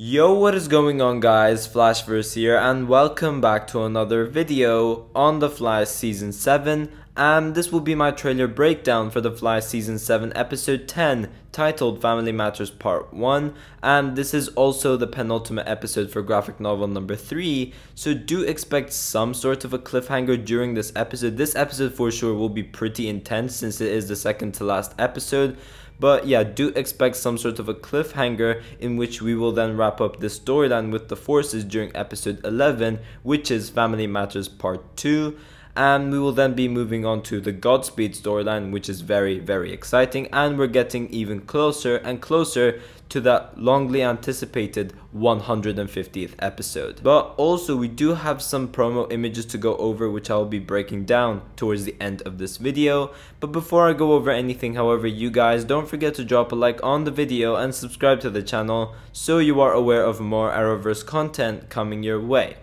Yo, what is going on guys, Flashverse here and welcome back to another video on The Flash Season 7, and this will be my trailer breakdown for The Flash Season 7 Episode 10 titled Family Matters Part 1, and this is also the penultimate episode for graphic novel number 3, so do expect some sort of a cliffhanger during this episode. This episode for sure will be pretty intense since it is the second to last episode. But yeah, do expect some sort of a cliffhanger in which we will then wrap up the storyline with the forces during episode 11, which is Family Matters Part 2. And we will then be moving on to the Godspeed storyline, which is very exciting, and we're getting even closer and closer to that longly anticipated 150th episode. But also we do have some promo images to go over, which I'll be breaking down towards the end of this video. But before I go over anything, however, you guys don't forget to drop a like on the video and subscribe to the channel so you are aware of more Arrowverse content coming your way.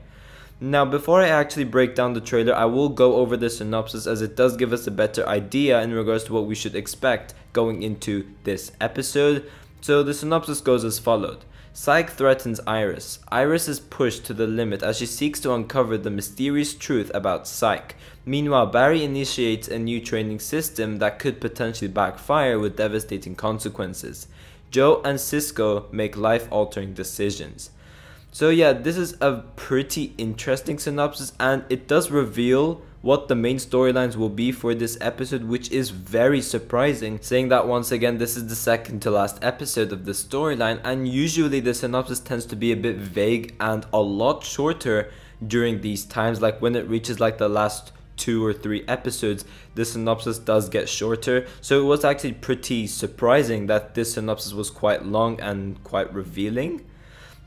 Now, before I actually break down the trailer, I will go over the synopsis as it does give us a better idea in regards to what we should expect going into this episode. So the synopsis goes as followed. Psyche threatens Iris. Iris is pushed to the limit as she seeks to uncover the mysterious truth about Psyche. Meanwhile, Barry initiates a new training system that could potentially backfire with devastating consequences. Joe and Cisco make life-altering decisions. So yeah, this is a pretty interesting synopsis, and it does reveal what the main storylines will be for this episode, which is very surprising, saying that once again this is the second to last episode of the storyline, and usually the synopsis tends to be a bit vague and a lot shorter during these times. Like when it reaches like the last 2 or 3 episodes, the synopsis does get shorter. So it was actually pretty surprising that this synopsis was quite long and quite revealing.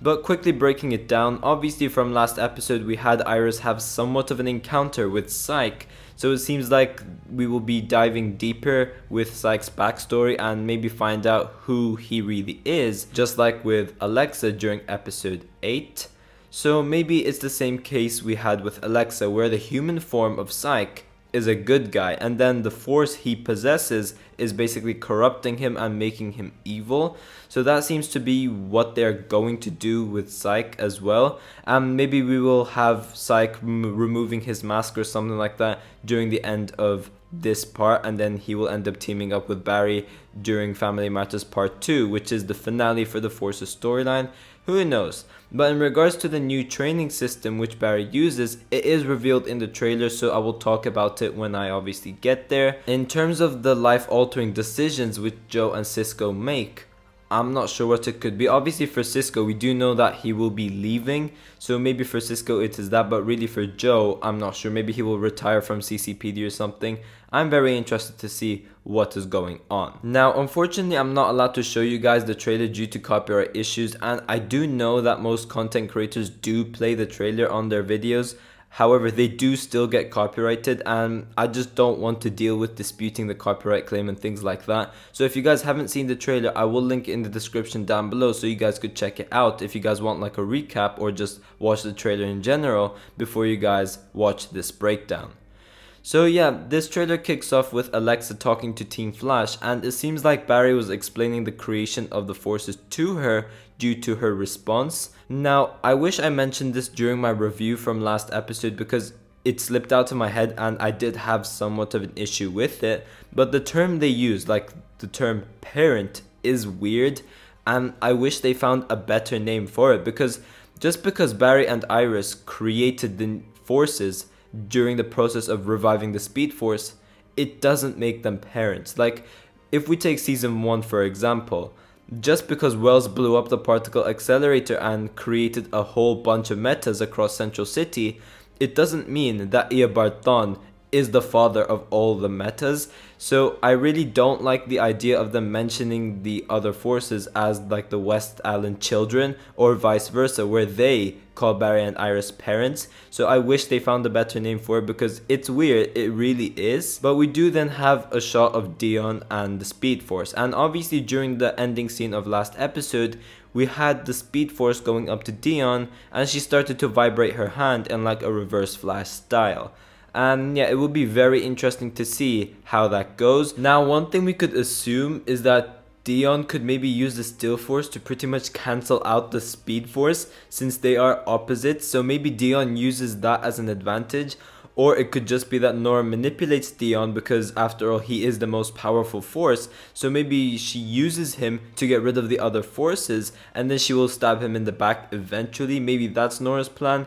But quickly breaking it down, obviously from last episode we had Iris have somewhat of an encounter with Psyche, so it seems like we will be diving deeper with Psyche's backstory and maybe find out who he really is, just like with Alexa during episode 8. So maybe it's the same case we had with Alexa, where the human form of Psyche is a good guy, and then the force he possesses is basically corrupting him and making him evil. So that seems to be what they're going to do with Psyche as well. Maybe we will have Psyche removing his mask or something like that during the end of this part, and then he will end up teaming up with Barry during Family Matters Part 2, which is the finale for the Forces storyline. Who knows? But in regards to the new training system which Barry uses, it is revealed in the trailer, so I will talk about it when I obviously get there. In terms of the life-altering decisions which Joe and Cisco make, I'm not sure what it could be. Obviously for Cisco, we do know that he will be leaving, so maybe for Cisco it is that, but really for Joe, I'm not sure. Maybe he will retire from CCPD or something. I'm very interested to see what is going on. Now, unfortunately, I'm not allowed to show you guys the trailer due to copyright issues, and I do know that most content creators do play the trailer on their videos. However, they do still get copyrighted, and I just don't want to deal with disputing the copyright claim and things like that. So if you guys haven't seen the trailer, I will link it in the description down below so you guys could check it out if you guys want like a recap or just watch the trailer in general before you guys watch this breakdown. So yeah, this trailer kicks off with Alexa talking to Team Flash, and it seems like Barry was explaining the creation of the forces to her due to her response. Now, I wish I mentioned this during my review from last episode because it slipped out of my head and I did have somewhat of an issue with it, but the term they use, like the term parent, is weird, and I wish they found a better name for it, because just because Barry and Iris created the forces during the process of reviving the Speed Force, it doesn't make them parents. Like, if we take season 1 for example, just because Wells blew up the particle accelerator and created a whole bunch of metas across Central City, it doesn't mean that Eobard Thawne is the father of all the metas. So I really don't like the idea of them mentioning the other forces as like the West Island children or vice versa, where they call Barry and Iris parents. So I wish they found a better name for it because it's weird, it really is. But we do then have a shot of Dion and the Speed Force, and obviously during the ending scene of last episode we had the Speed Force going up to Dion and she started to vibrate her hand in like a Reverse Flash style. And yeah, it will be very interesting to see how that goes. Now, one thing we could assume is that Dion could maybe use the Still Force to pretty much cancel out the Speed Force since they are opposites. So maybe Dion uses that as an advantage. Or it could just be that Nora manipulates Dion because after all he is the most powerful force. So maybe she uses him to get rid of the other forces and then she will stab him in the back eventually. Maybe that's Nora's plan.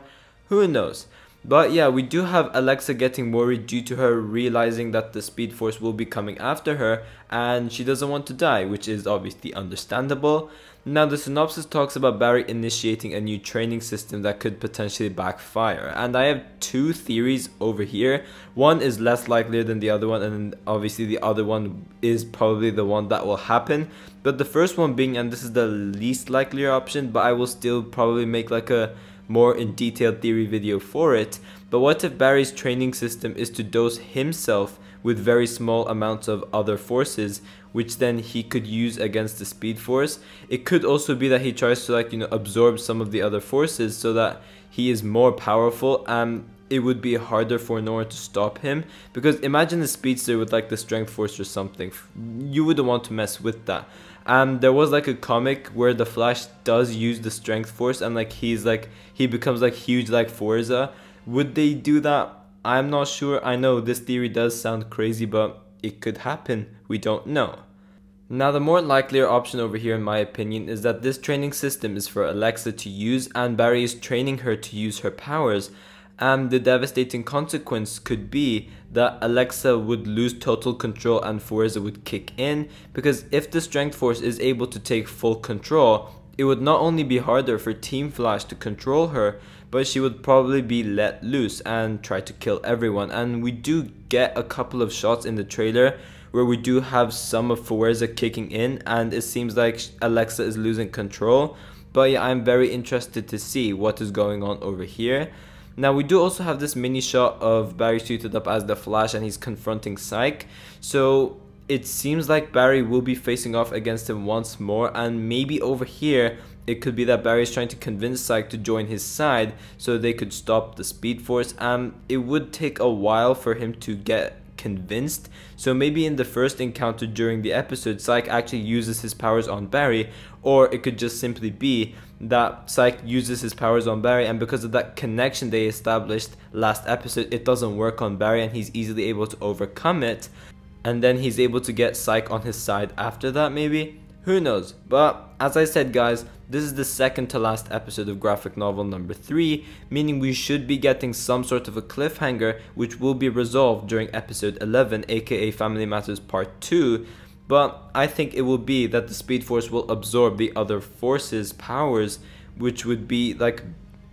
Who knows? But yeah, we do have Alexa getting worried due to her realizing that the Speed Force will be coming after her and she doesn't want to die, which is obviously understandable. Now the synopsis talks about Barry initiating a new training system that could potentially backfire, and I have two theories over here. One is less likely than the other one, and obviously the other one is probably the one that will happen. But the first one being, and this is the least likely option, but I will still probably make like a more in detailed theory video for it. But what if Barry's training system is to dose himself with very small amounts of other forces, which then he could use against the Speed Force? It could also be that he tries to, like, absorb some of the other forces so that he is more powerful and it would be harder for Nora to stop him. Because imagine a speedster with like the Strength Force or something. You wouldn't want to mess with that. There was like a comic where the Flash does use the Strength Force and like he becomes like huge like Forza. Would they do that? I'm not sure. I know this theory does sound crazy, but it could happen. We don't know. Now the more likelier option over here in my opinion is that this training system is for Alexa to use and Barry is training her to use her powers. And the devastating consequence could be that Alexa would lose total control and Forza would kick in, because if the Strength Force is able to take full control, it would not only be harder for Team Flash to control her, but she would probably be let loose and try to kill everyone. And we do get a couple of shots in the trailer where we do have some of Forza kicking in and it seems like Alexa is losing control. But yeah, I'm very interested to see what is going on over here. Now we do also have this mini shot of Barry suited up as the Flash and he's confronting Psyche. So it seems like Barry will be facing off against him once more, and maybe over here it could be that Barry is trying to convince Psyche to join his side so they could stop the Speed Force. It would take a while for him to get convinced, so maybe in the first encounter during the episode Psyche actually uses his powers on Barry, or it could just simply be that Psyche uses his powers on Barry and because of that connection they established last episode it doesn't work on Barry and he's easily able to overcome it, and then he's able to get Psyche on his side after that maybe. Who knows? But as I said guys, this is the second to last episode of graphic novel number 3, meaning we should be getting some sort of a cliffhanger which will be resolved during episode 11, aka Family Matters Part 2. But I think it will be that the Speed Force will absorb the other forces' powers, which would be like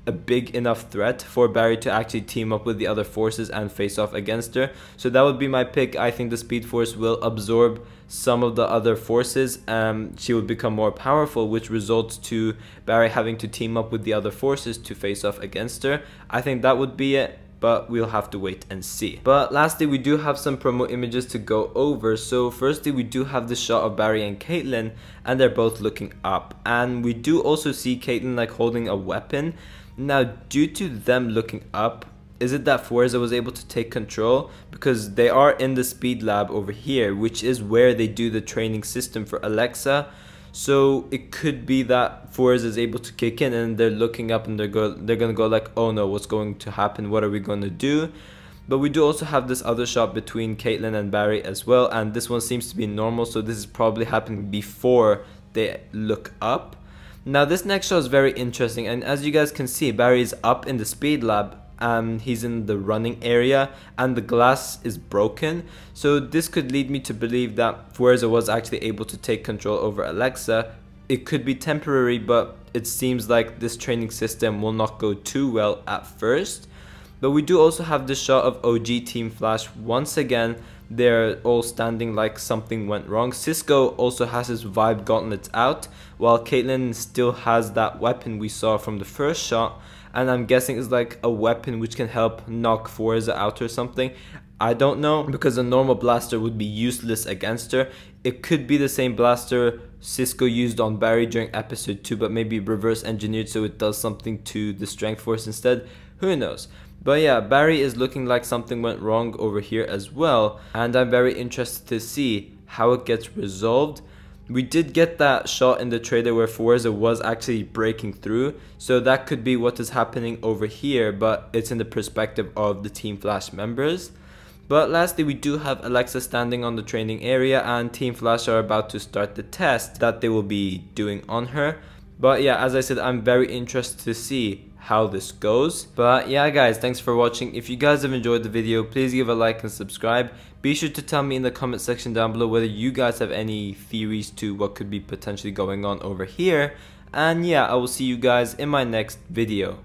a big enough threat for Barry to actually team up with the other forces and face off against her. So that would be my pick. I think the Speed Force will absorb some of the other forces and she will become more powerful, which results to Barry having to team up with the other forces to face off against her. I think that would be it, but we'll have to wait and see. But lastly, we do have some promo images to go over. So firstly, we do have the shot of Barry and Caitlin and they're both looking up, and we do also see Caitlin like holding a weapon. Now due to them looking up, is it that Forza was able to take control? Because they are in the speed lab over here, which is where they do the training system for Alexa. So it could be that Forza is able to kick in and they're looking up and they're gonna go like, oh no, what's going to happen? What are we gonna do? But we do also have this other shot between Caitlin and Barry as well, and this one seems to be normal, so this is probably happening before they look up. Now this next shot is very interesting, and as you guys can see, Barry is up in the speed lab and he's in the running area and the glass is broken. So this could lead me to believe that Forza was actually able to take control over Alexa. It could be temporary, but it seems like this training system will not go too well at first. But we do also have the shot of OG Team Flash. Once again, they're all standing like something went wrong. Cisco also has his vibe gauntlets out, while Caitlin still has that weapon we saw from the first shot, and I'm guessing it's like a weapon which can help knock Forza out or something. I don't know, because a normal blaster would be useless against her. It could be the same blaster Cisco used on Barry during episode 2, but maybe reverse engineered so it does something to the Strength Force instead. Who knows? But yeah, Barry is looking like something went wrong over here as well, and I'm very interested to see how it gets resolved. We did get that shot in the trailer where Forza was actually breaking through, so that could be what is happening over here, but it's in the perspective of the Team Flash members. But lastly, we do have Alexa standing on the training area, and Team Flash are about to start the test that they will be doing on her. But yeah, as I said, I'm very interested to see how this goes. But yeah guys, thanks for watching. If you guys have enjoyed the video, please give a like and subscribe. Be sure to tell me in the comment section down below whether you guys have any theories to what could be potentially going on over here. And yeah, I will see you guys in my next video.